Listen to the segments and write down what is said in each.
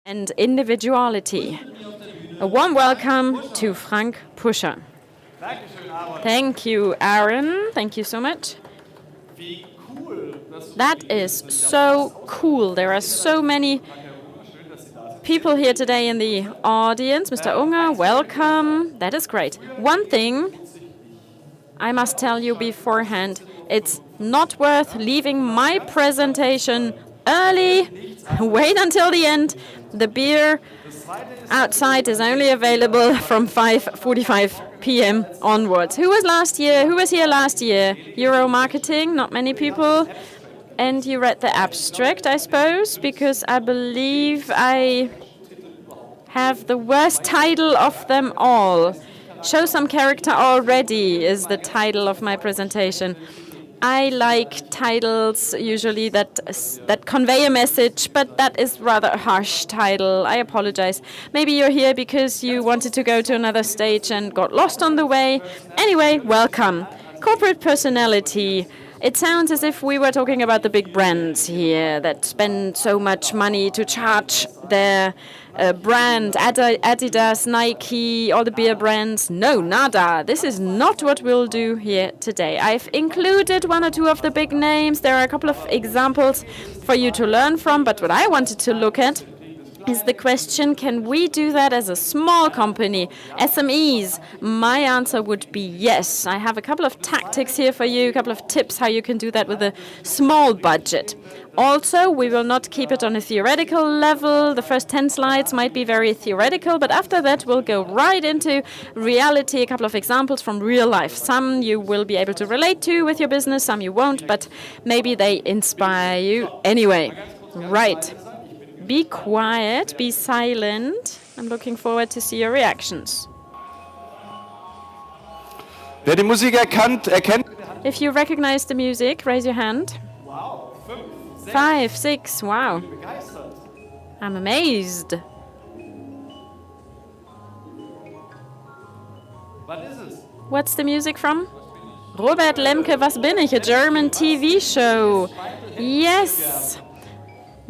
and individuality. A warm welcome to Frank Puscher. Thank you, Aaron. Thank you so much. That is so cool. There are so many people here today in the audience. Mr. Unger, welcome. That is great. One thing I must tell you beforehand, it's not worth leaving my presentation early. Wait until the end. The beer outside is only available from 5:45 p.m. onwards. Who was last year? Who was here last year? Euro marketing, not many people. And you read the abstract, I suppose, because I believe I have the worst title of them all. Show some character already is the title of my presentation. I like titles usually that convey a message, but that is rather a harsh title. I apologize. Maybe you're here because you wanted to go to another stage and got lost on the way. Anyway, welcome. Corporate personality. It sounds as if we were talking about the big brands here that spend so much money to charge their brand, Adidas, Nike, all the beer brands. No, nada. This is not what we'll do here today. I've included one or two of the big names. There are a couple of examples for you to learn from, but what I wanted to look at is the question, can we do that as a small company, SMEs? My answer would be yes. I have a couple of tactics here for you, a couple of tips how you can do that with a small budget. Also, we will not keep it on a theoretical level. The first 10 slides might be very theoretical, but after that we'll go right into reality, a couple of examples from real life. Some you will be able to relate to with your business, some you won't, but maybe they inspire you anyway. Right. Be quiet, be silent. I'm looking forward to see your reactions. Wer die Musik erkennt. If you recognize the music, raise your hand. 5, 6, wow. I'm amazed. What's the music from? Robert Lemke, Was bin ich? A German TV show. Yes.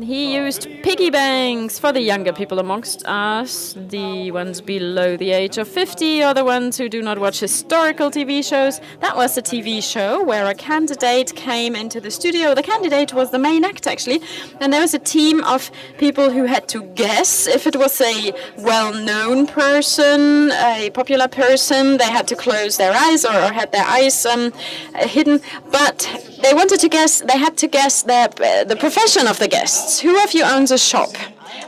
He used piggy banks for the younger people amongst us, the ones below the age of 50 or the ones who do not watch historical TV shows. That was a TV show where a candidate came into the studio. The candidate was the main actor, actually, and there was a team of people who had to guess if it was a well-known person, a popular person. They had to close their eyes or had their eyes hidden, but they wanted to guess. They had to guess the profession of the guests. Who of you owns a shop?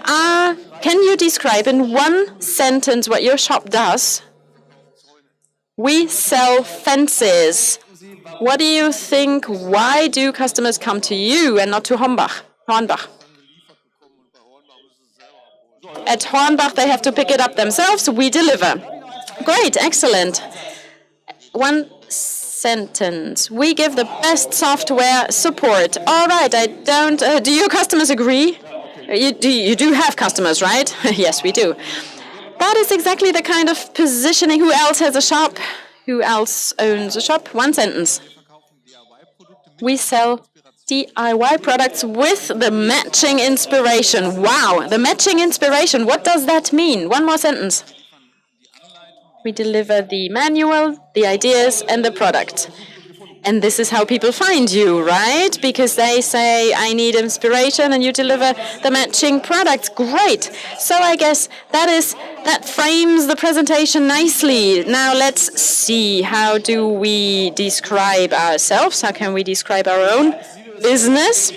Can you describe in one sentence what your shop does? We sell fences. What do you think? Why do customers come to you and not to Hornbach? At Hornbach, they have to pick it up themselves. We deliver. Great, excellent. One sentence. We give the best software support. All right, I don't. Do your customers agree? You do have customers, right? Yes, we do. That is exactly the kind of positioning. Who else has a shop? Who else owns a shop? One sentence. We sell DIY products with the matching inspiration. Wow, the matching inspiration. What does that mean? One more sentence. We deliver the manual, the ideas, and the product. And this is how people find you, right? Because they say, I need inspiration, and you deliver the matching products. Great. So I guess that frames the presentation nicely. Now let's see, how do we describe ourselves? How can we describe our own business?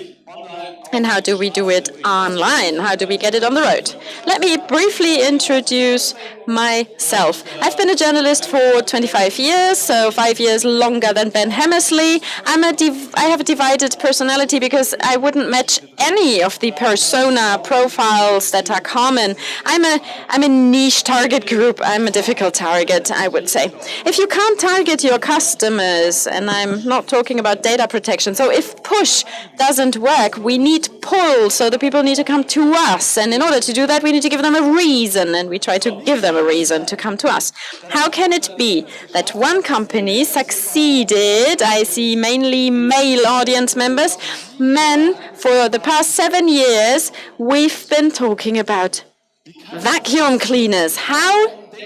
And how do we do it online? How do we get it on the road? Let me briefly introduce myself. I've been a journalist for 25 years, so 5 years longer than Ben Hammersley. I have a divided personality because I wouldn't match any of the persona profiles that are common. I'm a niche target group. I'm a difficult target, I would say. If you can't target your customers, and I'm not talking about data protection, so if push doesn't work, we need need pull, so the people need to come to us. And in order to do that, we need to give them a reason, and we try to give them a reason to come to us. How can it be that one company succeeded? I see mainly male audience members. Men, for the past 7 years, we've been talking about vacuum cleaners. How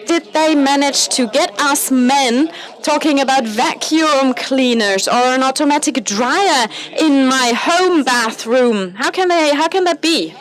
did they manage to get us men talking about vacuum cleaners or an automatic dryer in my home bathroom? How can that be?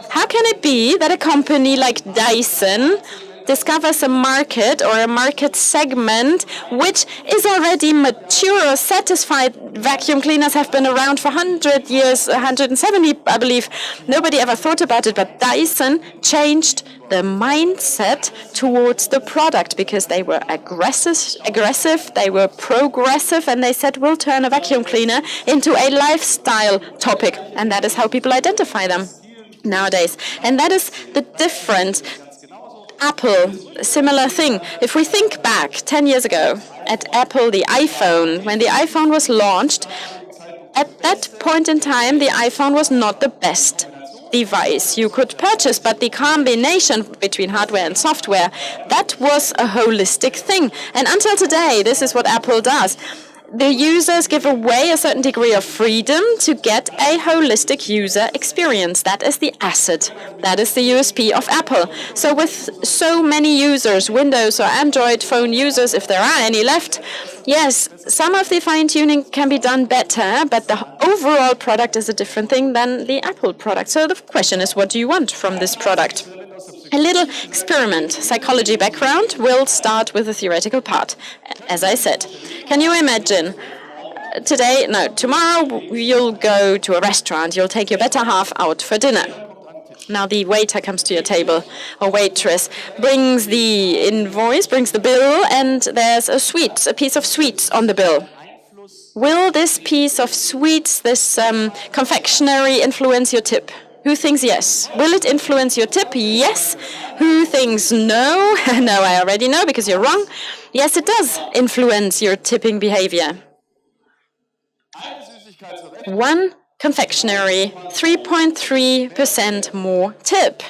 How can it be that a company like Dyson discovers a market or a market segment which is already mature or satisfied? Vacuum cleaners have been around for 100 years, 170, I believe. Nobody ever thought about it, but Dyson changed the mindset towards the product because they were aggressive, they were progressive, and they said, we'll turn a vacuum cleaner into a lifestyle topic. And that is how people identify them nowadays. And that is the difference. Apple, similar thing. If we think back 10 years ago at Apple, the iPhone, when the iPhone was launched, at that point in time, the iPhone was not the best device you could purchase, but the combination between hardware and software, that was a holistic thing. And until today, this is what Apple does. The users give away a certain degree of freedom to get a holistic user experience. That is the asset. That is the USP of Apple. So with so many users, Windows or Android phone users, if there are any left, yes, some of the fine-tuning can be done better, but the overall product is a different thing than the Apple product. So the question is, what do you want from this product? A little experiment, psychology background. We'll start with the theoretical part, as I said. Can you imagine tomorrow you'll go to a restaurant, you'll take your better half out for dinner. Now the waiter comes to your table, or waitress, brings the invoice, brings the bill, and there's a piece of sweets on the bill. Will this piece of sweets, this confectionery, influence your tip? Who thinks yes? Will it influence your tip? Yes. Who thinks no? No, I already know because you're wrong. Yes, it does influence your tipping behavior. One confectionery, 3.3% more tip.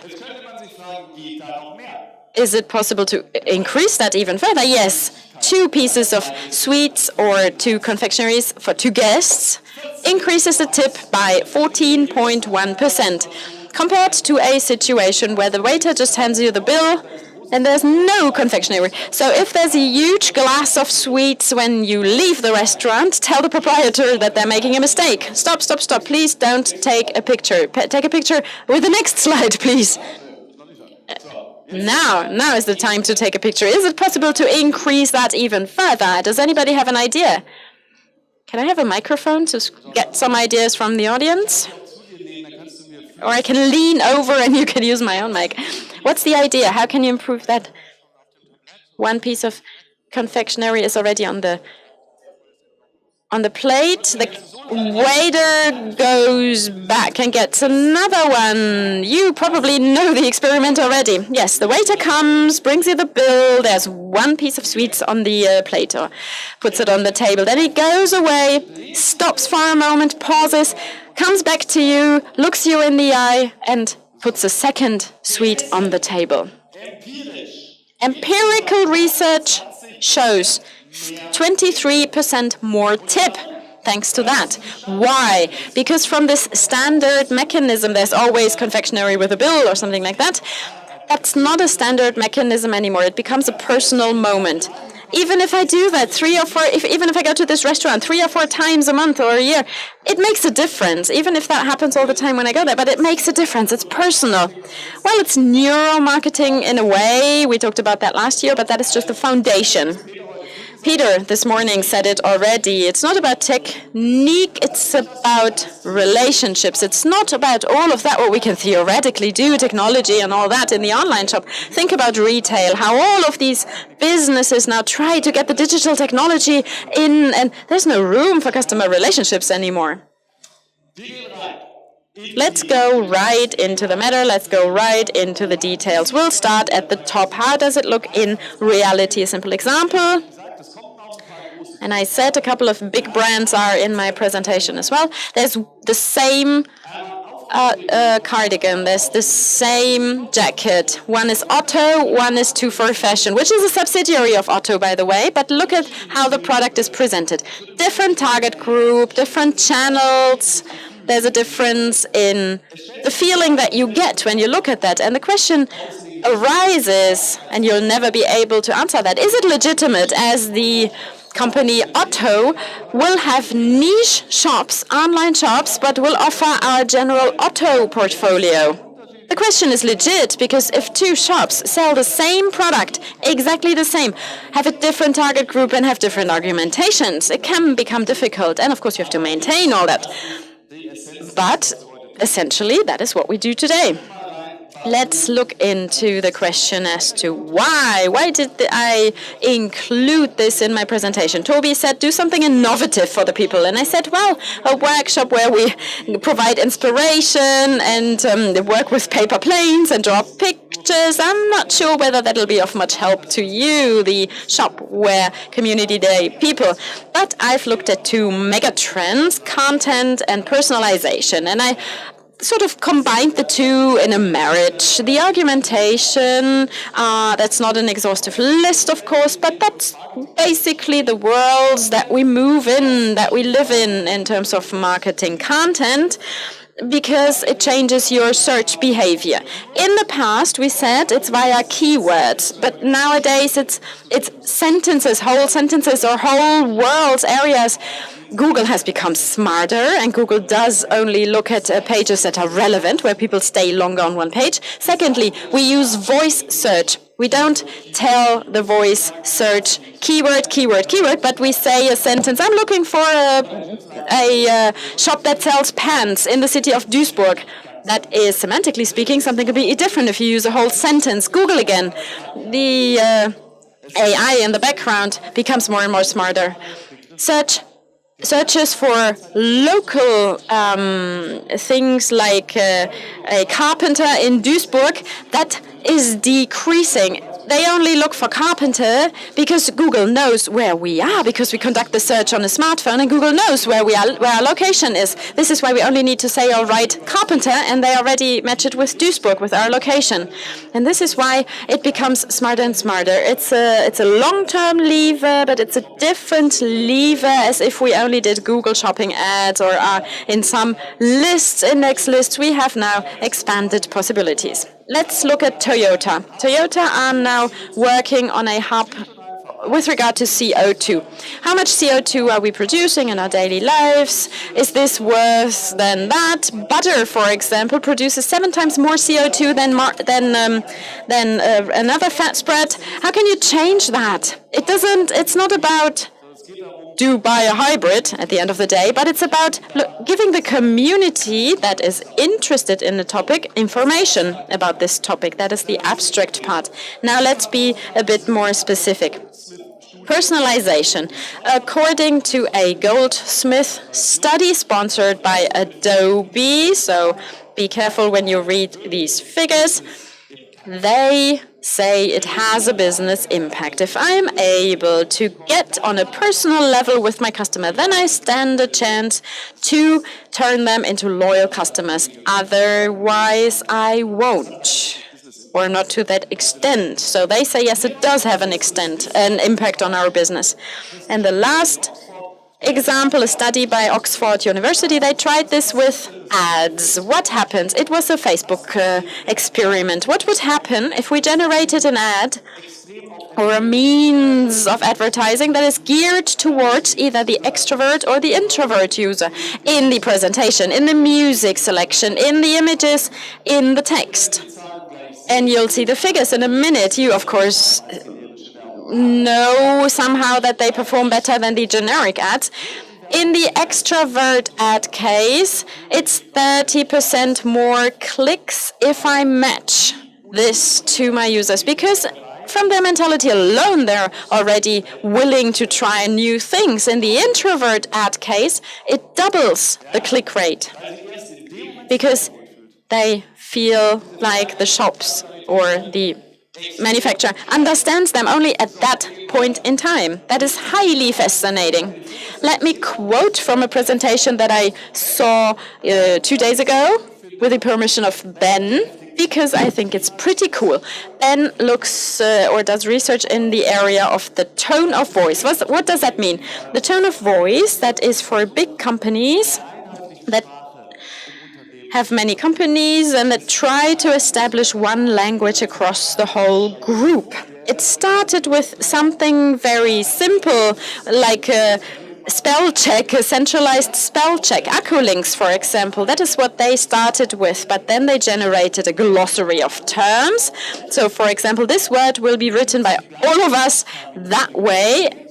Is it possible to increase that even further? Yes. 2 pieces of sweets or 2 confectionaries for 2 guests increases the tip by 14.1% compared to a situation where the waiter just hands you the bill and there's no confectionery. So if there's a huge glass of sweets when you leave the restaurant, tell the proprietor that they're making a mistake. Stop, stop, stop. Please don't take a picture. Take a picture with the next slide, please. Now is the time to take a picture. Is it possible to increase that even further? Does anybody have an idea? Can I have a microphone to get some ideas from the audience? Or I can lean over and you can use my own mic. What's the idea? How can you improve that? 1 piece of confectionery is already on the plate. The waiter goes back and gets another one. You probably know the experiment already. Yes, the waiter comes, brings you the bill. There's 1 piece of sweets on the plate, or puts it on the table. Then he goes away, stops for a moment, pauses, comes back to you, looks you in the eye, and puts a 2nd sweet on the table. Empirical research shows 23% more tip thanks to that. Why? Because from this standard mechanism, there's always confectionery with a bill or something like that. That's not a standard mechanism anymore. It becomes a personal moment. Even if I do that even if I go to this restaurant 3 or 4 times a month or a year, it makes a difference. Even if that happens all the time when I go there, but it makes a difference. It's personal. Well, it's neuromarketing in a way. We talked about that last year, but that is just the foundation. Peter this morning said it already. It's not about technique, it's about relationships. It's not about all of that, what we can theoretically do, technology and all that in the online shop. Think about retail, how all of these businesses now try to get the digital technology in, and there's no room for customer relationships anymore. Let's go right into the matter. Let's go right into the details. We'll start at the top. How does it look in reality? A simple example. And I said a couple of big brands are in my presentation as well. There's the same cardigan. There's the same jacket. One is Otto, one is Two for Fashion, which is a subsidiary of Otto, by the way. But look at how the product is presented. Different target group, different channels. There's a difference in the feeling that you get when you look at that. And the question arises, and you'll never be able to answer that, is it legitimate as the company Otto will have niche shops, online shops, but will offer our general Otto portfolio? The question is legit, because if two shops sell the same product, exactly the same, have a different target group and have different argumentations, it can become difficult. And of course you have to maintain all that. But essentially that is what we do today. Let's look into the question as to why. Why did I include this in my presentation? Toby said, do something innovative for the people. And I said, well, a workshop where we provide inspiration and work with paper planes and draw pictures. I'm not sure whether that'll be of much help to you, the Shopware Community Day people. But I've looked at two mega trends, content and personalization. And I sort of combined the two in a marriage. The argumentation, that's not an exhaustive list, of course, but that's basically the worlds that we move in, that we live in terms of marketing content, because it changes your search behavior. In the past, we said it's via keywords, but nowadays it's sentences, whole sentences or whole worlds, areas. Google has become smarter, and Google does only look at pages that are relevant, where people stay longer on one page. Secondly, we use voice search. We don't tell the voice search keyword, keyword, keyword, but we say a sentence. I'm looking for a shop that sells pants in the city of Duisburg. That is, semantically speaking, something completely different if you use a whole sentence. Google again. The AI in the background becomes more and more smarter. Searches for local things like a carpenter in Duisburg, that is decreasing. They only look for carpenter because Google knows where we are, because we conduct the search on a smartphone and Google knows where we are, where our location is. This is why we only need to say, all right, carpenter, and they already match it with Duisburg, with our location. And this is why it becomes smarter and smarter. It's a long-term lever, but it's a different lever as if we only did Google shopping ads or in some lists, index lists. We have now expanded possibilities. Let's look at Toyota. Toyota are now working on a hub with regard to CO2. How much CO2 are we producing in our daily lives? Is this worse than that? Butter, for example, produces 7 times more CO2 than another fat spread. How can you change that? It's not about do buy a hybrid at the end of the day, but it's about giving the community that is interested in the topic information about this topic. That is the abstract part. Now let's be a bit more specific. Personalization. According to a Goldsmith study sponsored by Adobe, so be careful when you read these figures, they say it has a business impact. If I'm able to get on a personal level with my customer, then I stand a chance to turn them into loyal customers. Otherwise, I won't, or not to that extent. So they say, yes, it does have an impact on our business. And the last example, a study by Oxford University, they tried this with ads. What happens? It was a Facebook experiment. What would happen if we generated an ad or a means of advertising that is geared towards either the extrovert or the introvert user in the presentation, in the music selection, in the images, in the text? And you'll see the figures in a minute. You, of course, know somehow that they perform better than the generic ads. In the extrovert ad case, it's 30% more clicks if I match this to my users, because from their mentality alone, they're already willing to try new things. In the introvert ad case, it doubles the click rate because they feel like the shops or the manufacturer understands them only at that point in time. That is highly fascinating. Let me quote from a presentation that I saw 2 days ago. with the permission of Ben, because I think it's pretty cool. Ben looks or does research in the area of the tone of voice. What does that mean? The tone of voice, that is for big companies that have many companies and that try to establish one language across the whole group. It started with something very simple, like a spell check, a centralized spell check. Acculinks, for example, that is what they started with, but then they generated a glossary of terms. So, for example, this word will be written by all of us that way.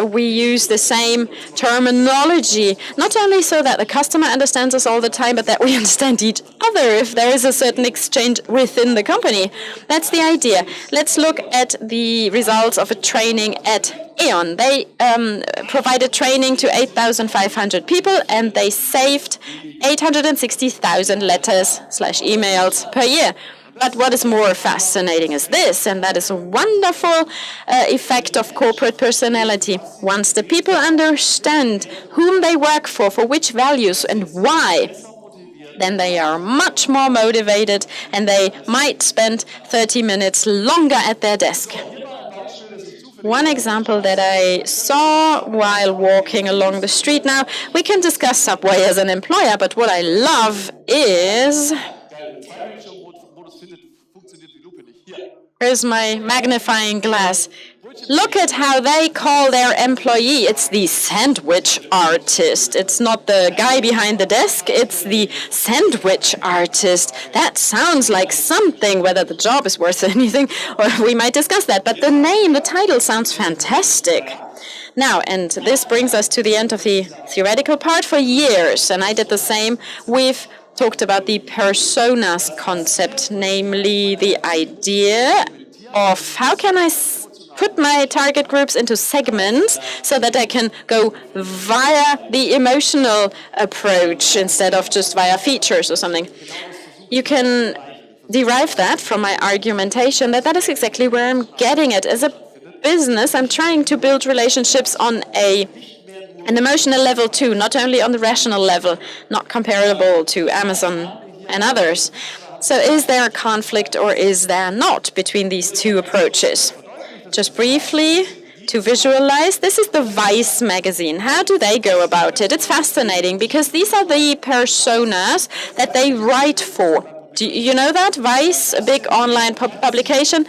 We use the same terminology, not only so that the customer understands us all the time, but that we understand each other if there is a certain exchange within the company. That's the idea. Let's look at the results of a training at E.ON. They provided training to 8,500 people, and they saved 860,000 letters/emails per year. But what is more fascinating is this, and that is a wonderful effect of corporate personality. Once the people understand whom they work for which values and why, then they are much more motivated and they might spend 30 minutes longer at their desk. One example that I saw while walking along the street now, we can discuss Subway as an employer, but what I love is... Here's my magnifying glass. Look at how they call their employee. It's the sandwich artist. It's not the guy behind the desk. It's the sandwich artist. That sounds like something, whether the job is worth anything, or we might discuss that. But the name, the title sounds fantastic. Now, and this brings us to the end of the theoretical part. For years, and I did the same, we've talked about the personas concept, namely the idea of how can I put my target groups into segments so that I can go via the emotional approach instead of just via features or something. You can derive that from my argumentation that is exactly where I'm getting it. As a business, I'm trying to build relationships on an emotional level too, not only on the rational level, not comparable to Amazon and others. So is there a conflict or is there not between these two approaches? Just briefly to visualize, this is the Vice magazine. How do they go about it? It's fascinating because these are the personas that they write for. Do you know that? Vice, a big online publication.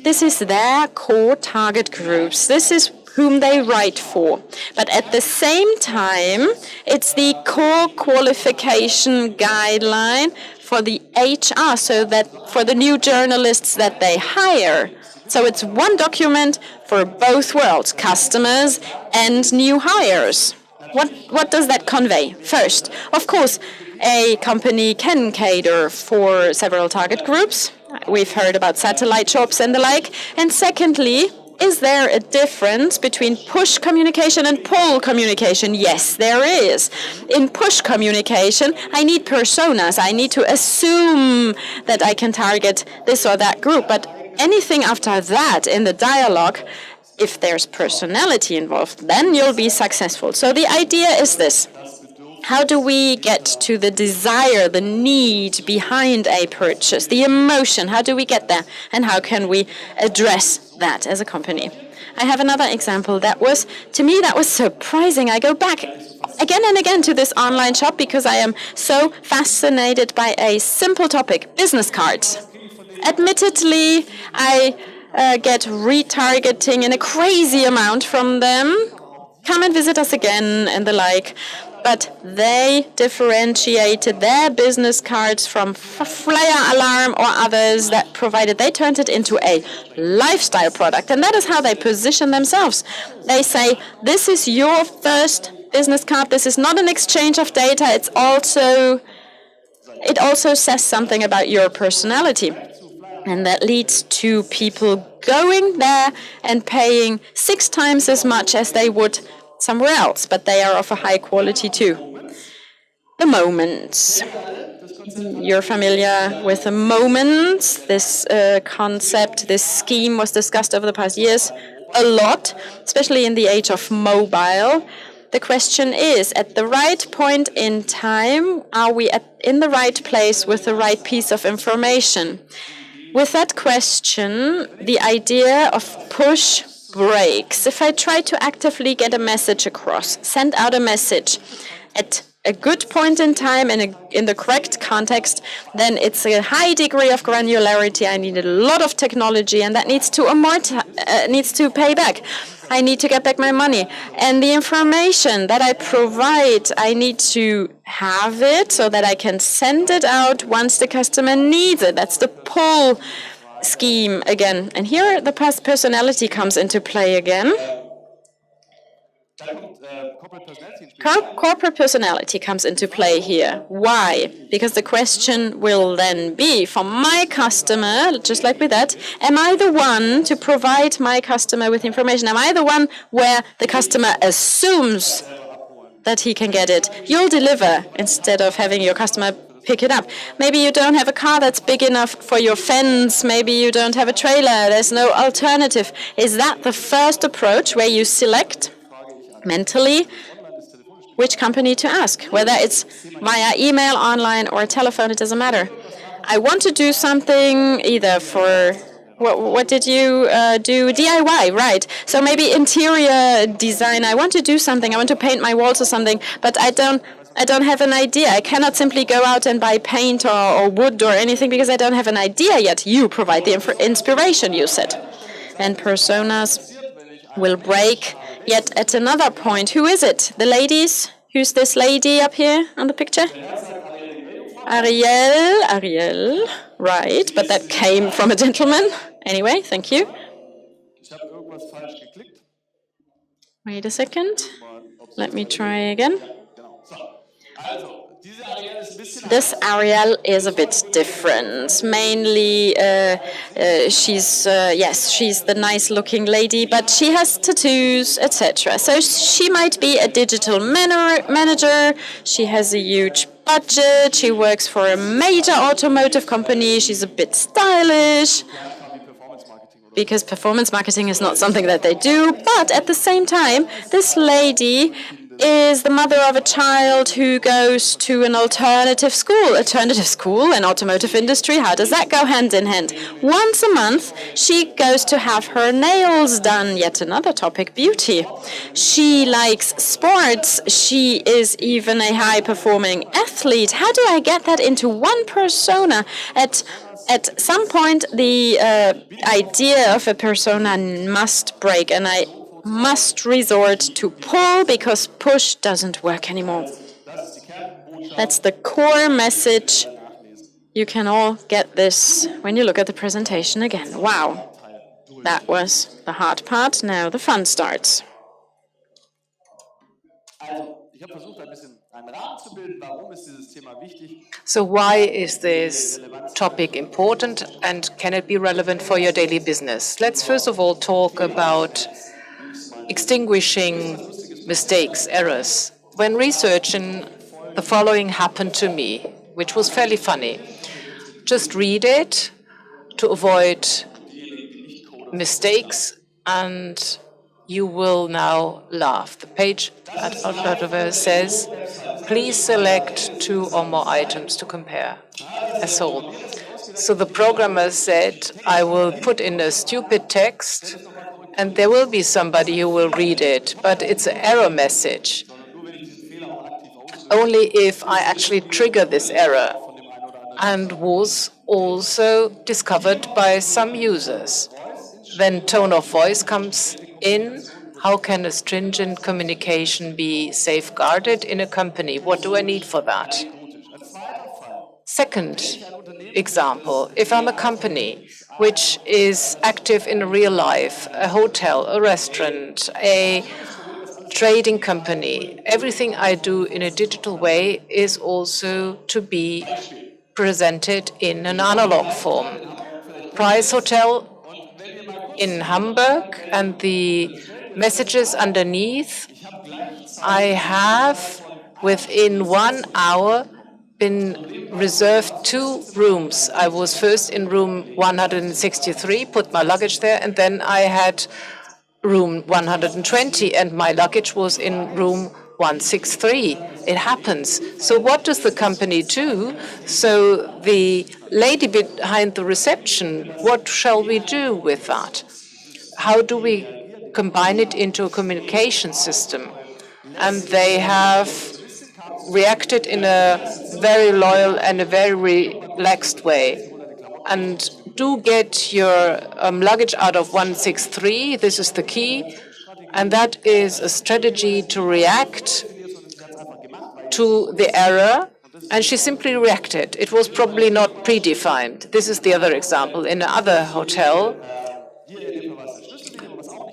This is their core target groups. This is whom they write for. But at the same time, it's the core qualification guideline for the HR, so that for the new journalists that they hire. So it's one document for both worlds, customers and new hires. What does that convey? First, of course, a company can cater for several target groups. We've heard about satellite shops and the like. And secondly, is there a difference between push communication and pull communication? Yes, there is. In push communication, I need personas. I need to assume that I can target this or that group. But anything after that in the dialogue, if there's personality involved, then you'll be successful. So the idea is this. How do we get to the desire, the need behind a purchase, the emotion? How do we get there? And how can we address that as a company? I have another example that was, to me, that was surprising. I go back again and again to this online shop because I am so fascinated by a simple topic, business cards. Admittedly, I get retargeting in a crazy amount from them. Come and visit us again and the like. But they differentiated their business cards from Flyer Alarm or others that provided. They turned it into a lifestyle product, and that is how they position themselves. They say, this is your first business card. This is not an exchange of data. It also says something about your personality. And that leads to people going there and paying 6 times as much as they would somewhere else, but they are of a high quality too. The moments. You're familiar with the moments. This concept, this scheme was discussed over the past years a lot, especially in the age of mobile. The question is, at the right point in time, are we in the right place with the right piece of information? With that question, the idea of push breaks. If I try to actively get a message across, send out a message at a good point in time and in the correct context, then it's a high degree of granularity. I need a lot of technology, and that needs to pay back. I need to get back my money. And the information that I provide, I need to have it so that I can send it out once the customer needs it. That's the pull scheme again. And here the personality comes into play again. Corporate personality comes into play here. Why? Because the question will then be, for my customer, just like with that, am I the one to provide my customer with information? Am I the one where the customer assumes that he can get it? You'll deliver instead of having your customer pick it up. Maybe you don't have a car that's big enough for your fence. Maybe you don't have a trailer. There's no alternative. Is that the first approach where you select mentally which company to ask? Whether it's via email, online, or telephone, it doesn't matter. I want to do something either for, what did you do? DIY, right. So maybe interior design. I want to do something. I want to paint my walls or something, but I don't have an idea. I cannot simply go out and buy paint or wood or anything because I don't have an idea yet. You provide the inspiration, you said. And personas will break yet at another point. Who is it? The ladies? Who's this lady up here on the picture? Ariel, right, but that came from a gentleman. Anyway, thank you. Wait a second. Let me try again. This Ariel is a bit different. Mainly, she's the nice-looking lady, but she has tattoos, etc. So she might be a digital manager. She has a huge budget. She works for a major automotive company. She's a bit stylish, because performance marketing is not something that they do. But at the same time, this lady is the mother of a child who goes to an alternative school. Alternative school and automotive industry, how does that go hand in hand? Once a month, she goes to have her nails done. Yet another topic, beauty. She likes sports. She is even a high-performing athlete. How do I get that into one persona? At some point, the idea of a persona must break, and I must resort to pull because push doesn't work anymore. That's the core message. You can all get this when you look at the presentation again. Wow, that was the hard part. Now the fun starts. So why is this topic important, and can it be relevant for your daily business? Let's first of all talk about extinguishing mistakes, errors. When researching, the following happened to me, which was fairly funny. Just read it to avoid mistakes, and you will now laugh. The page at says, please select 2 or more items to compare as whole. So the programmer said, I will put in a stupid text, and there will be somebody who will read it, but it's an error message. Only if I actually trigger this error, and was also discovered by some users. Then tone of voice comes in. How can a stringent communication be safeguarded in a company? What do I need for that? Second example, if I'm a company which is active in real life, a hotel, a restaurant, a trading company, everything I do in a digital way is also to be presented in an analog form. Price Hotel in Hamburg, and the messages underneath, I have within 1 hour been reserved 2 rooms. I was first in room 163, put my luggage there, and then I had room 120, and my luggage was in room 163. It happens. So what does the company do? So the lady behind the reception, what shall we do with that? How do we combine it into a communication system? And they have reacted in a very loyal and a very relaxed way. And do get your luggage out of 163. This is the key. And that is a strategy to react to the error. And she simply reacted. It was probably not predefined. This is the other example. In another hotel,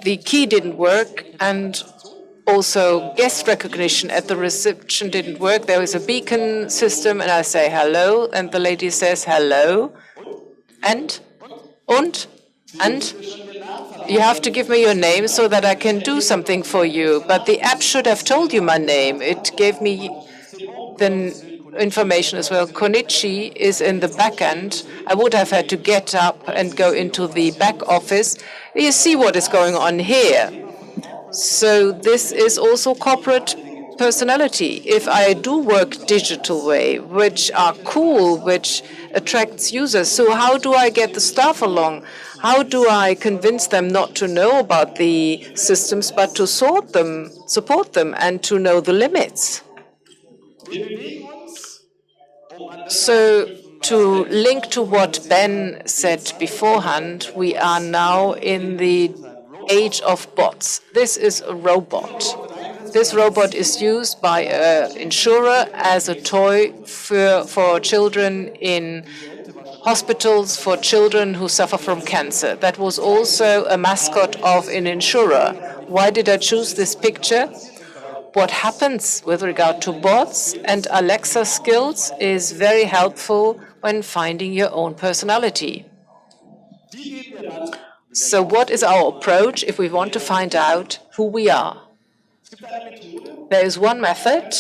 the key didn't work, and also guest recognition at the reception didn't work. There was a beacon system, and I say hello, and the lady says hello. And you have to give me your name so that I can do something for you. But the app should have told you my name. It gave me the information as well. Konichi is in the back end. I would have had to get up and go into the back office. You see what is going on here. So this is also corporate personality. If I do work digital way, which are cool, which attracts users, so how do I get the staff along? How do I convince them not to know about the systems, but to support them, and to know the limits? So to link to what Ben said beforehand, we are now in the age of bots. This is a robot. This robot is used by an insurer as a toy for children in hospitals, for children who suffer from cancer. That was also a mascot of an insurer. Why did I choose this picture? What happens with regard to bots and Alexa skills is very helpful when finding your own personality. So what is our approach if we want to find out who we are? There is one method,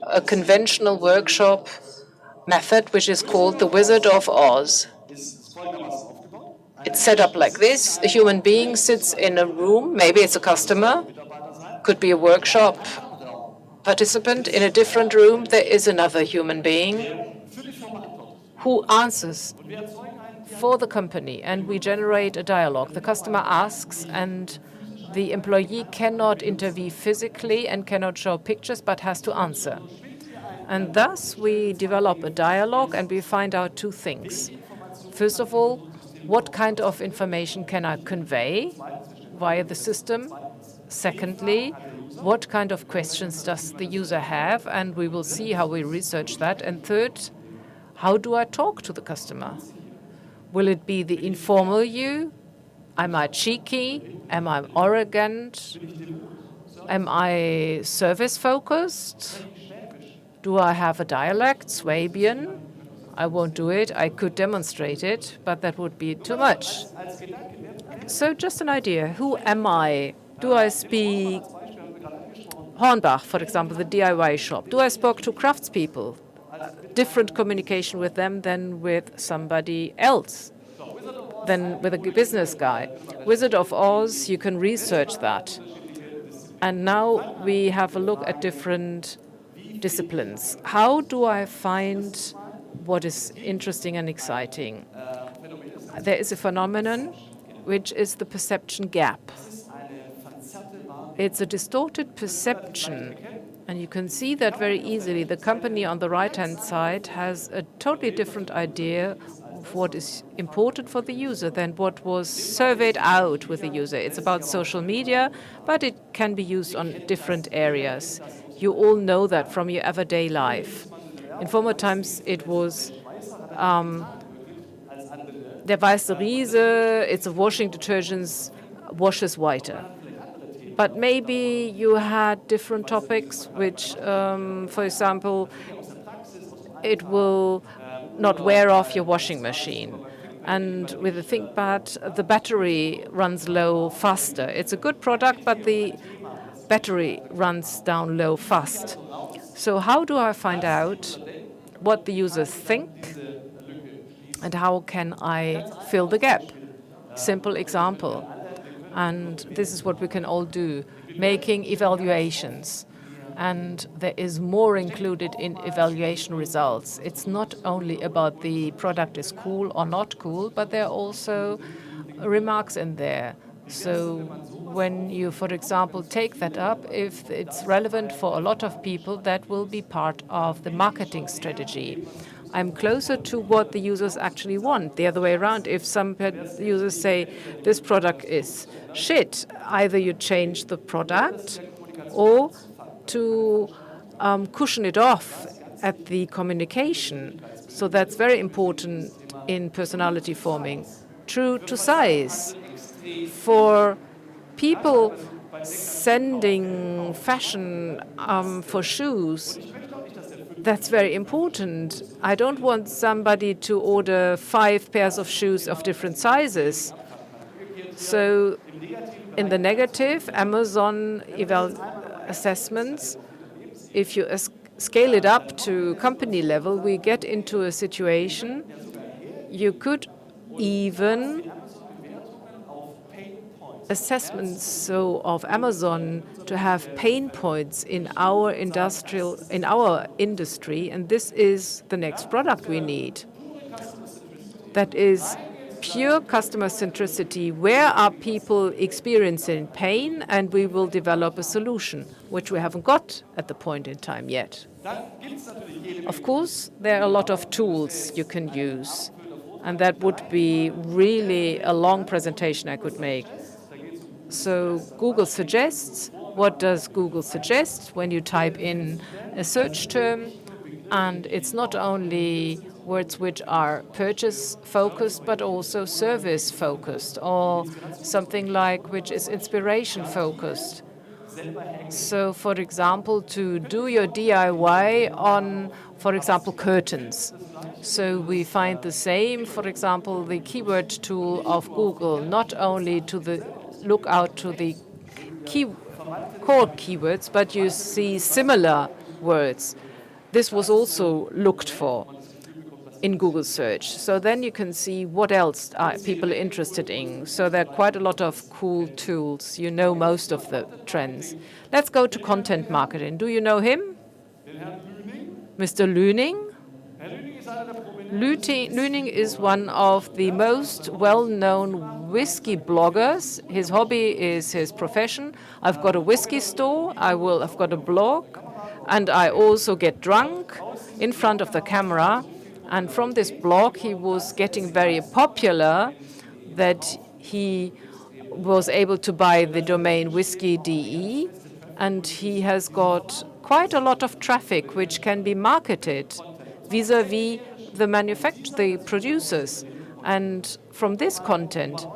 a conventional workshop method, which is called the Wizard of Oz. It's set up like this. A human being sits in a room. Maybe it's a customer, could be a workshop participant. In a different room, there is another human being who answers for the company, and we generate a dialogue. The customer asks, and the employee cannot intervene physically and cannot show pictures, but has to answer. And thus, we develop a dialogue, and we find out two things. First of all, what kind of information can I convey via the system? Secondly, what kind of questions does the user have? And we will see how we research that. And third, how do I talk to the customer? Will it be the informal you? Am I cheeky? Am I arrogant? Am I service-focused? Do I have a dialect, Swabian? I won't do it. I could demonstrate it, but that would be too much. So just an idea. Who am I? Do I speak Hornbach, for example, the DIY shop? Do I speak to craftspeople? Different communication with them than with somebody else, than with a business guy. Wizard of Oz, you can research that. And now we have a look at different disciplines. How do I find what is interesting and exciting? There is a phenomenon which is the perception gap. It's a distorted perception, and you can see that very easily. The company on the right-hand side has a totally different idea of what is important for the user than what was surveyed out with the user. It's about social media, but it can be used on different areas. You all know that from your everyday life. In former times, it was der weiße Riese, it's a washing detergent, washes whiter. But maybe you had different topics which, for example, it will not wear off your washing machine. And with the ThinkPad, the battery runs low faster. It's a good product, but the battery runs down low fast. So how do I find out what the users think, and how can I fill the gap? Simple example. And this is what we can all do, making evaluations. and there is more included in evaluation results. It's not only about the product is cool or not cool, but there are also remarks in there. So when you, for example, take that up, if it's relevant for a lot of people, that will be part of the marketing strategy. I'm closer to what the users actually want. The other way around, if some users say this product is shit, either you change the product or to cushion it off at the communication. So that's very important in personality forming. True to size. For people sending fashion for shoes, that's very important. I don't want somebody to order 5 pairs of shoes of different sizes. So in the negative, Amazon assessments, if you scale it up to company level, we get into a situation you could even assessments of Amazon to have pain points in our industry, and this is the next product we need. That is pure customer centricity. Where are people experiencing pain? And we will develop a solution, which we haven't got at the point in time yet. Of course, there are a lot of tools you can use, and that would be really a long presentation I could make. So Google suggests. What does Google suggest when you type in a search term? And it's not only words which are purchase-focused, but also service-focused, or something like which is inspiration-focused. So, for example, to do your DIY on, for example, curtains. So we find the same, for example, the keyword tool of Google, not only to look out to the core keywords, but you see similar words. This was also looked for in Google search. So then you can see what else are people interested in. So there are quite a lot of cool tools. You know most of the trends. Let's go to content marketing. Do you know him? Mr. Lüning? Lüning is one of the most well-known whiskey bloggers. His hobby is his profession. I've got a whiskey store. I've got a blog. And I also get drunk in front of the camera. And from this blog, he was getting very popular that he was able to buy the domain whiskey.de. And he has got quite a lot of traffic, which can be marketed vis-a-vis the producers. And from this content,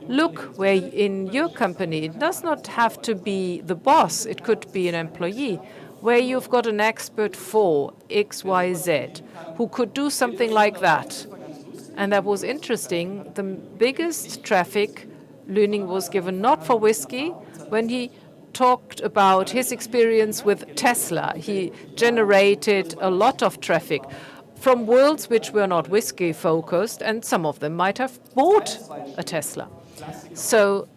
look where in your company, it does not have to be the boss, it could be an employee, where you've got an expert for XYZ who could do something like that. And that was interesting. The biggest traffic Lüning was given not for whiskey, when he talked about his experience with Tesla. He generated a lot of traffic from worlds which were not whiskey focused, and some of them might have bought a Tesla. So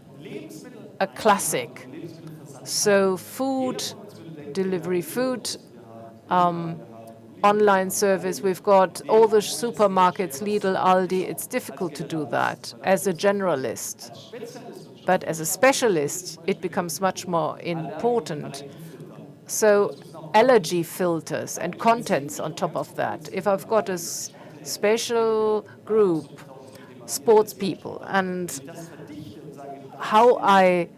a classic. So food delivery, online service. We've got all the supermarkets, Lidl, Aldi. It's difficult to do that as a generalist. But as a specialist, it becomes much more important. So allergy filters and contents on top of that. If I've got a special group, sports people, and how I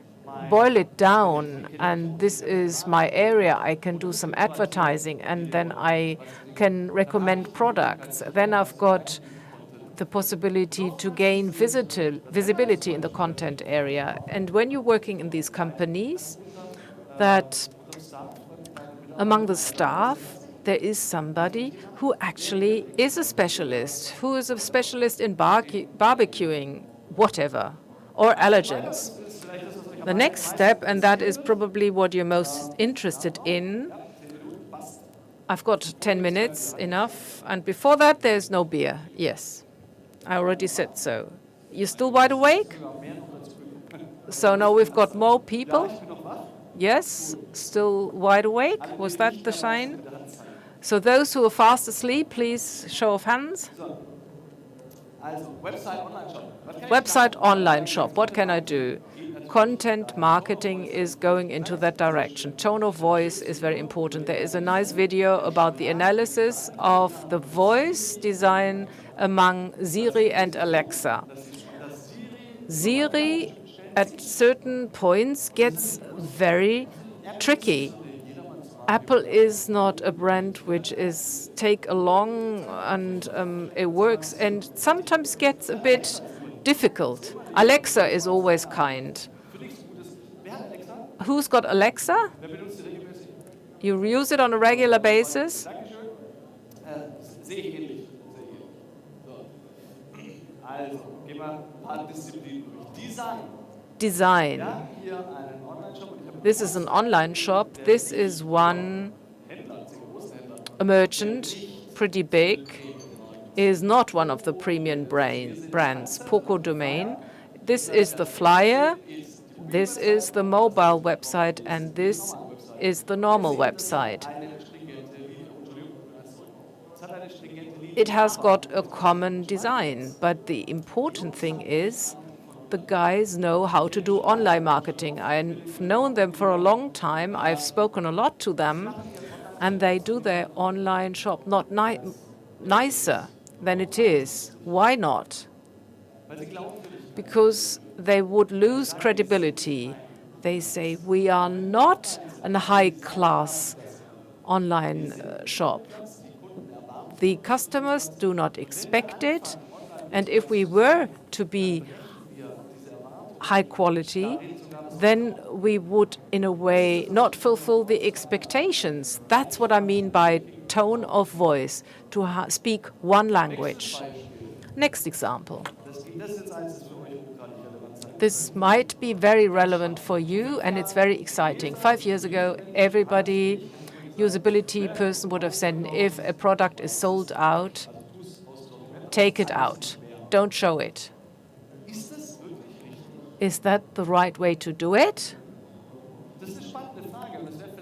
boil it down, and this is my area, I can do some advertising, and then I can recommend products. Then I've got the possibility to gain visibility in the content area. And when you're working in these companies, that among the staff, there is somebody who actually is a specialist, who is a specialist in barbecuing, whatever, or allergens. The next step, and that is probably what you're most interested in, I've got 10 minutes, enough, and before that there's no beer. Yes, I already said so. You still wide awake? So now we've got more people. Yes, still wide awake? Was that the sign? So those who are fast asleep, please show of hands. Website online shop. What can I do? Content marketing is going into that direction. Tone of voice is very important. There is a nice video about the analysis of the voice design among Siri and Alexa. Siri at certain points gets very tricky. Apple is not a brand which is take along and it works, and sometimes gets a bit difficult. Alexa is always kind. Who's got Alexa? You use it on a regular basis? Design. This is an online shop. This is a merchant, pretty big, is not one of the premium brands, Poco Domain. This is the flyer, this is the mobile website, and this is the normal website. It has got a common design, but the important thing is the guys know how to do online marketing. I've known them for a long time. I've spoken a lot to them, and they do their online shop not nicer than it is. Why not? Because they would lose credibility. They say, we are not a high-class online shop. The customers do not expect it, and if we were to be high quality, then we would, in a way, not fulfill the expectations. That's what I mean by tone of voice, to speak one language. Next example. This might be very relevant for you, and it's very exciting. 5 years ago, everybody, usability person would have said, if a product is sold out, take it out. Don't show it. Is that the right way to do it?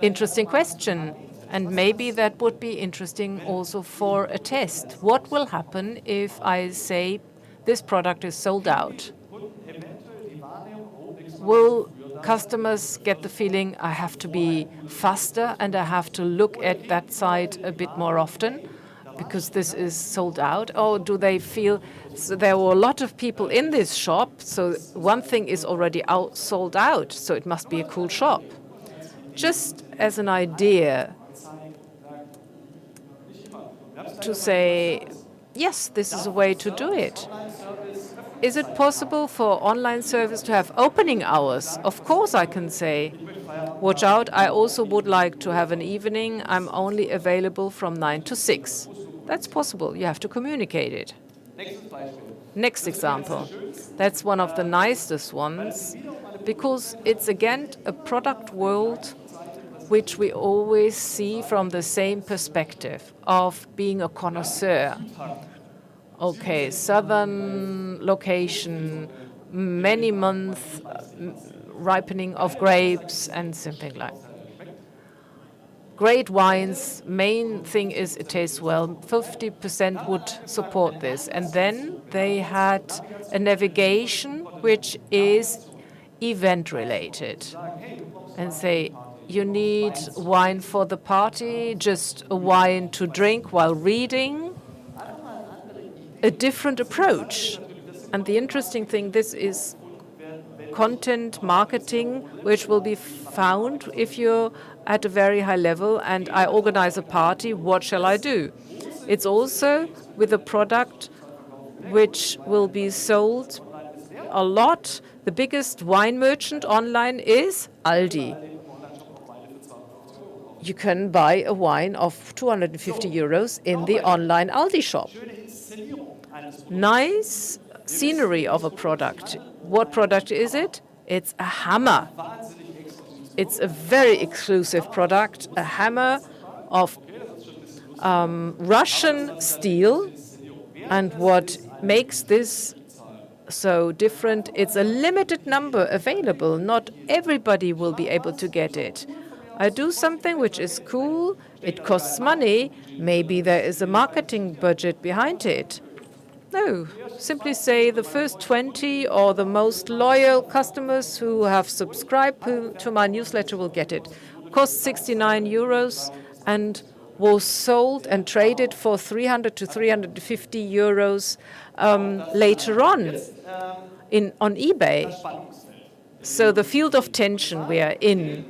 Interesting question. And maybe that would be interesting also for a test. What will happen if I say this product is sold out? Will customers get the feeling I have to be faster and I have to look at that site a bit more often because this is sold out? Or do they feel there were a lot of people in this shop, so one thing is already sold out, so it must be a cool shop? Just as an idea to say, yes, this is a way to do it. Is it possible for online service to have opening hours? Of course I can say, watch out, I also would like to have an evening. I'm only available from 9 to 6. That's possible. You have to communicate it. Next example. That's one of the nicest ones because it's again a product world which we always see from the same perspective of being a connoisseur. Okay, southern location, many months ripening of grapes and something like that. Great wines, main thing is it tastes well. 50% would support this. And then they had a navigation which is event related and say, you need wine for the party, just a wine to drink while reading. A different approach. And the interesting thing, this is content marketing, which will be found if you're at a very high level and I organize a party, what shall I do? It's also with a product which will be sold a lot. The biggest wine merchant online is Aldi. You can buy a wine of 250 euros in the online Aldi shop. Nice scenery of a product. What product is it? It's a hammer. It's a very exclusive product, a hammer of Russian steel. And what makes this so different. It's a limited number available. Not everybody will be able to get it. I do something which is cool. It costs money. Maybe there is a marketing budget behind it. No, simply say the first 20 or the most loyal customers who have subscribed to my newsletter will get it. Cost 69 euros and was sold and traded for 300 to 350 euros later on on eBay. So the field of tension we are in.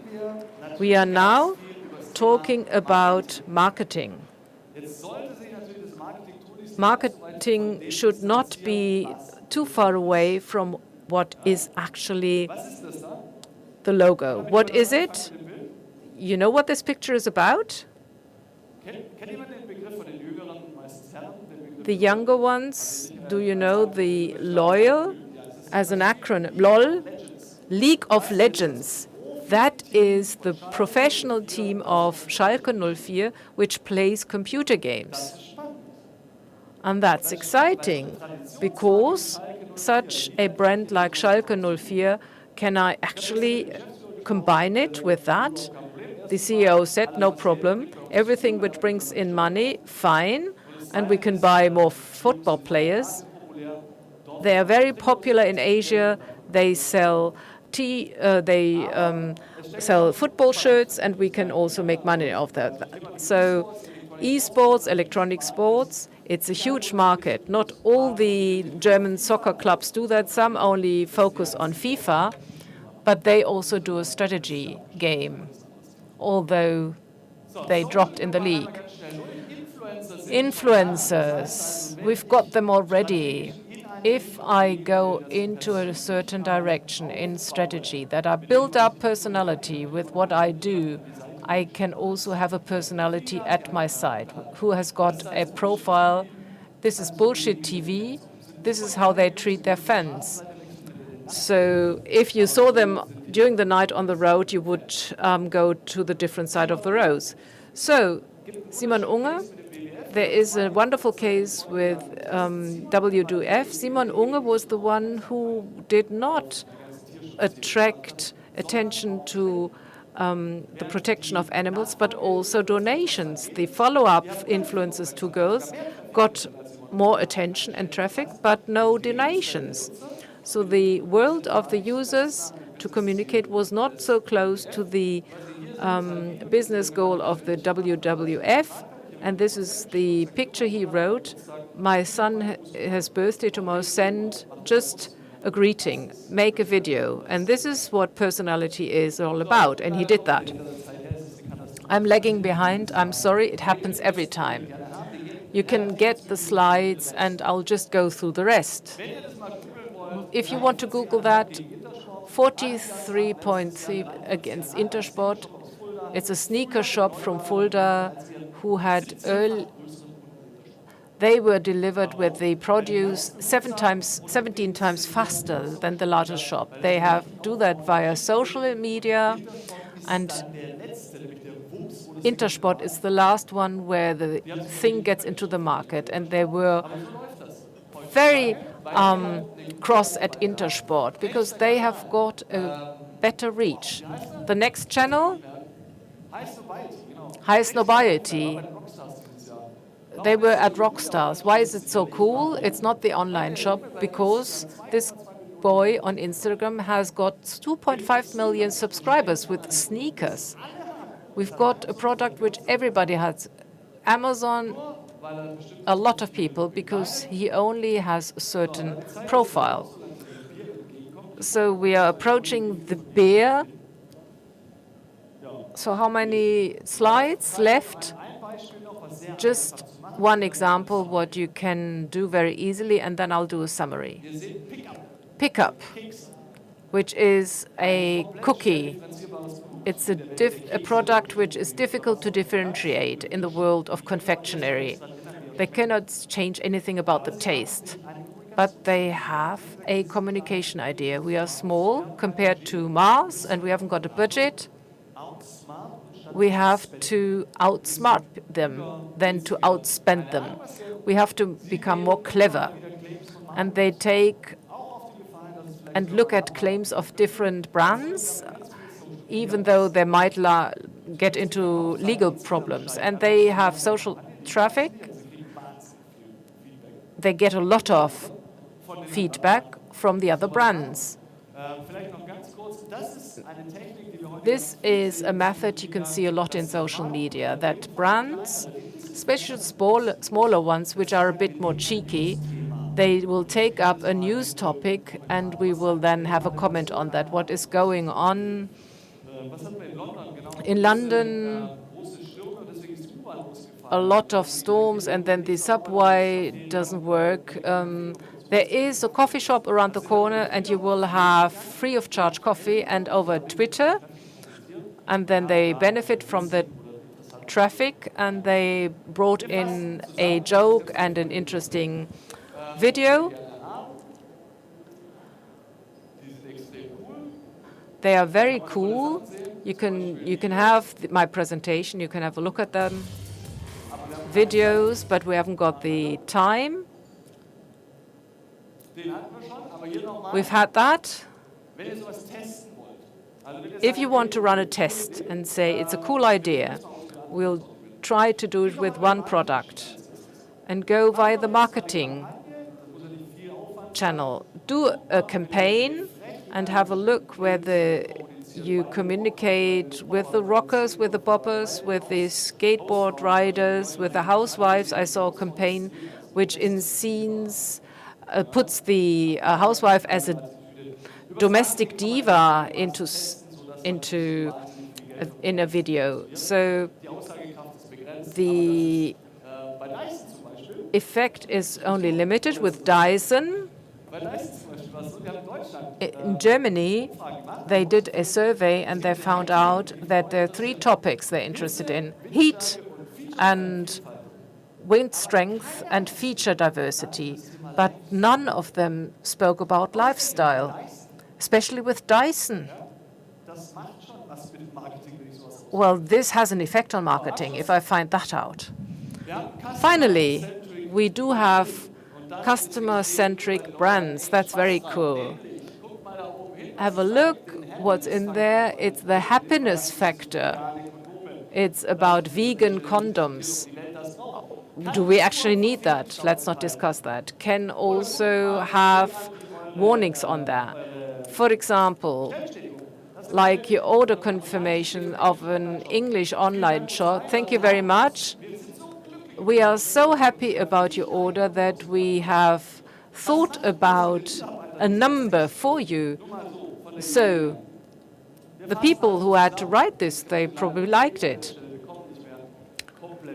We are now talking about marketing. Marketing should not be too far away from what is actually the logo. What is it? You know what this picture is about? The younger ones, do you know the LOL as an acronym? LOL, League of Legends. That is the professional team of Schalke 04, which plays computer games. And that's exciting, because such a brand like Schalke 04, can I actually combine it with that? The CEO said, no problem. Everything which brings in money, fine. And we can buy more football players. They are very popular in Asia. They sell sell football shirts, and we can also make money off that. So esports, electronic sports, it's a huge market. Not all the German soccer clubs do that. Some only focus on FIFA, but they also do a strategy game, although they dropped in the league. Influencers, we've got them already. If I go into a certain direction in strategy, that I build up personality with what I do, I can also have a personality at my side who has got a profile. This is bullshit TV. This is how they treat their fans. So if you saw them during the night on the road, you would go to the different side of the roads. So Simon Unger, there is a wonderful case with WWF. Simon Unger was the one who did not attract attention to the protection of animals, but also donations. The follow-up influencers to girls got more attention and traffic, but no donations. So the world of the users to communicate was not so close to the business goal of the WWF. And this is the picture he wrote. My son has birthday tomorrow. Send just a greeting, make a video. And this is what personality is all about. And he did that. I'm lagging behind. I'm sorry. It happens every time. You can get the slides, and I'll just go through the rest. If you want to Google that, 43.3 against Intersport. It's a sneaker shop from Fulda who had they were delivered with the produce 17 times faster than the largest shop. They do that via social media, and Intersport is the last one where the thing gets into the market, and they were very cross at Intersport because they have got a better reach. The next channel, Highest Nobiety. They were at Rockstars. Why is it so cool? It's not the online shop, because this boy on Instagram has got 2.5 million subscribers with sneakers. We've got a product which everybody has. Amazon, a lot of people, because he only has a certain profile. So we are approaching the bear. So how many slides left? Just one example what you can do very easily, and then I'll do a summary. Pickup, which is a cookie. It's a product which is difficult to differentiate in the world of confectionery. They cannot change anything about the taste, but they have a communication idea. We are small compared to Mars, and we haven't got a budget. We have to outsmart them than to outspend them. We have to become more clever. And they take and look at claims of different brands, even though they might get into legal problems. And they have social traffic. They get a lot of feedback from the other brands. This is a method you can see a lot in social media, that brands, especially smaller ones, which are a bit more cheeky, they will take up a news topic and we will then have a comment on that. What is going on in London? A lot of storms, and then the subway doesn't work. There is a coffee shop around the corner, and you will have free of charge coffee and over Twitter. And then they benefit from the traffic, and they brought in a joke and an interesting video. They are very cool. You can have my presentation. You can have a look at them. Videos, but we haven't got the time. We've had that. If you want to run a test and say it's a cool idea, we'll try to do it with one product and go via the marketing channel. Do a campaign and have a look whether you communicate with the rockers, with the boppers, with the skateboard riders, with the housewives. I saw a campaign which in scenes puts the housewife as a domestic diva in a video. So the effect is only limited with Dyson. In Germany, they did a survey and they found out that there are 3 topics they're interested in: heat and wind strength and feature diversity. But none of them spoke about lifestyle, especially with Dyson. Well, this has an effect on marketing if I find that out. Finally, we do have customer-centric brands. That's very cool. Have a look what's in there. It's the happiness factor. It's about vegan condoms. Do we actually need that? Let's not discuss that. Can also have warnings on that. For example, like your order confirmation of an English online shop. Thank you very much. We are so happy about your order that we have thought about a number for you. So the people who had to write this, they probably liked it.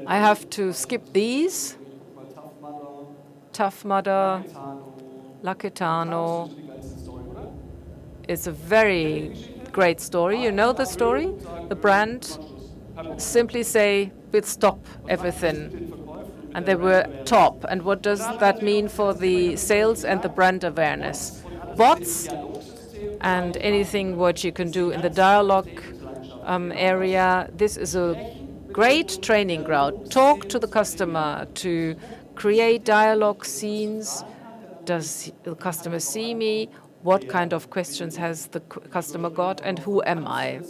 I have to skip these. Tough Mudder, Lakitano. It's a very great story. You know the story? The brand simply say, we'll stop everything. And they were top. And what does that mean for the sales and the brand awareness? Bots and anything what you can do in the dialogue area. This is a great training ground. Talk to the customer to create dialogue scenes. Does the customer see me? What kind of questions has the customer got? And who am I?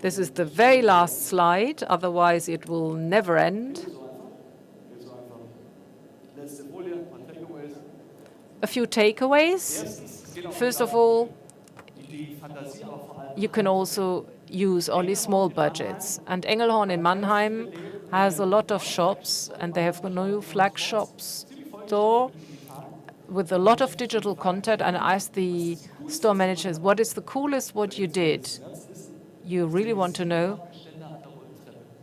This is the very last slide. Otherwise, it will never end. A few takeaways. First of all, you can also use only small budgets. And Engelhorn in Mannheim has a lot of shops, and they have a new flagship store with a lot of digital content. And I asked the store managers, what is the coolest what you did? You really want to know?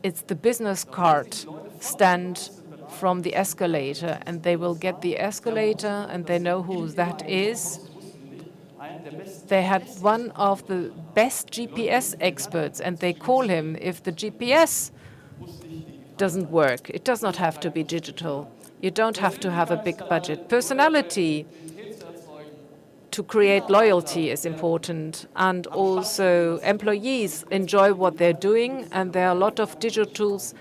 It's the business card stand from the escalator, and they will get the escalator, and they know who that is. They had one of the best GPS experts, and they call him if the GPS doesn't work. It does not have to be digital. You don't have to have a big budget. Personality to create loyalty is important, and also employees enjoy what they're doing, and there are a lot of digital tools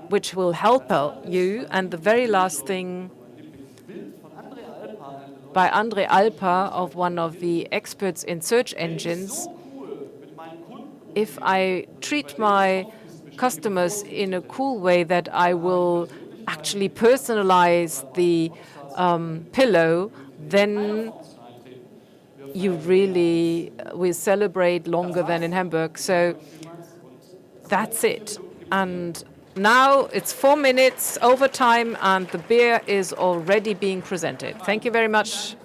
which will help you. And the very last thing, by Andre Alpa, of one of the experts in search engines. If I treat my customers in a cool way that I will actually personalize the pillow, then you really will celebrate longer than in Hamburg. So that's it. And now it's 4 minutes overtime and the beer is already being presented. Thank you very much.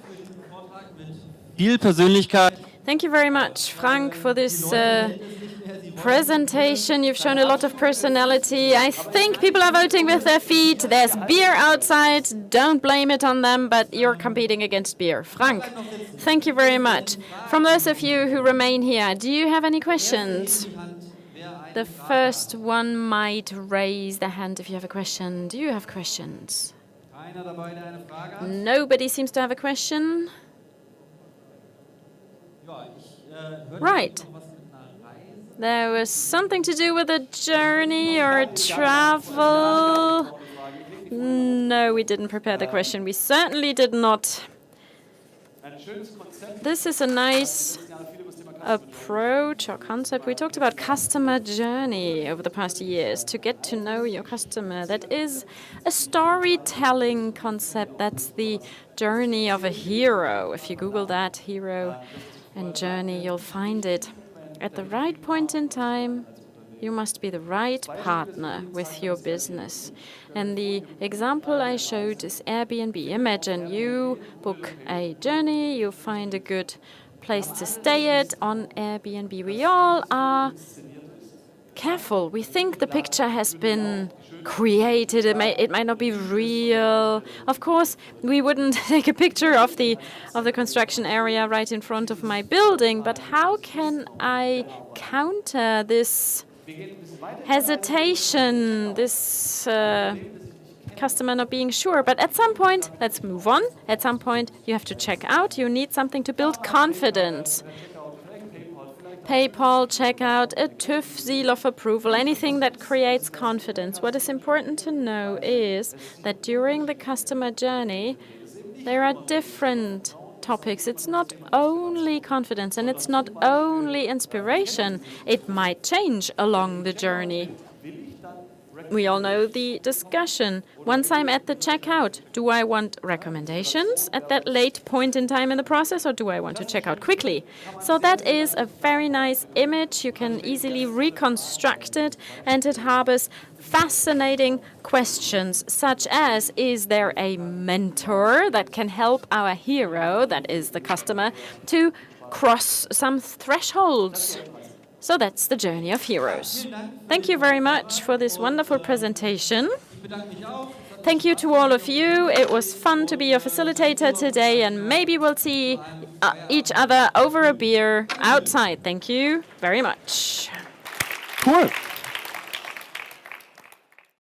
Thank you very much, Frank, for this presentation. You've shown a lot of personality. I think people are voting with their feet. There's beer outside. Don't blame it on them, but you're competing against beer. Frank, thank you very much. From those of you who remain here, do you have any questions? The first one might raise the hand if you have a question. Do you have questions? Nobody seems to have a question. Right. There was something to do with a journey or a travel. No, we didn't prepare the question. We certainly did not. This is a nice approach or concept. We talked about customer journey over the past years, to get to know your customer. That is a storytelling concept. That's the journey of a hero. If you Google that, hero and journey, you'll find it. At the right point in time, you must be the right partner with your business. And the example I showed is Airbnb. Imagine you book a journey, you find a good place to stay at on Airbnb. We all are careful. We think the picture has been created. It might not be real. Of course, we wouldn't take a picture of the construction area right in front of my building. But how can I counter this hesitation, this customer not being sure? But at some point, let's move on. At some point, you have to check out. You need something to build confidence. PayPal, checkout, a TÜV seal of approval, anything that creates confidence. What is important to know is that during the customer journey, there are different topics. It's not only confidence and it's not only inspiration. It might change along the journey. We all know the discussion. Once I'm at the checkout, do I want recommendations at that late point in time in the process, or do I want to check out quickly? So that is a very nice image. You can easily reconstruct it, and it harbors fascinating questions such as, is there a mentor that can help our hero, that is the customer, to cross some thresholds? So that's the journey of heroes. Thank you very much for this wonderful presentation. Thank you to all of you. It was fun to be your facilitator today, and maybe we'll see each other over a beer outside. Thank you very much. Cool.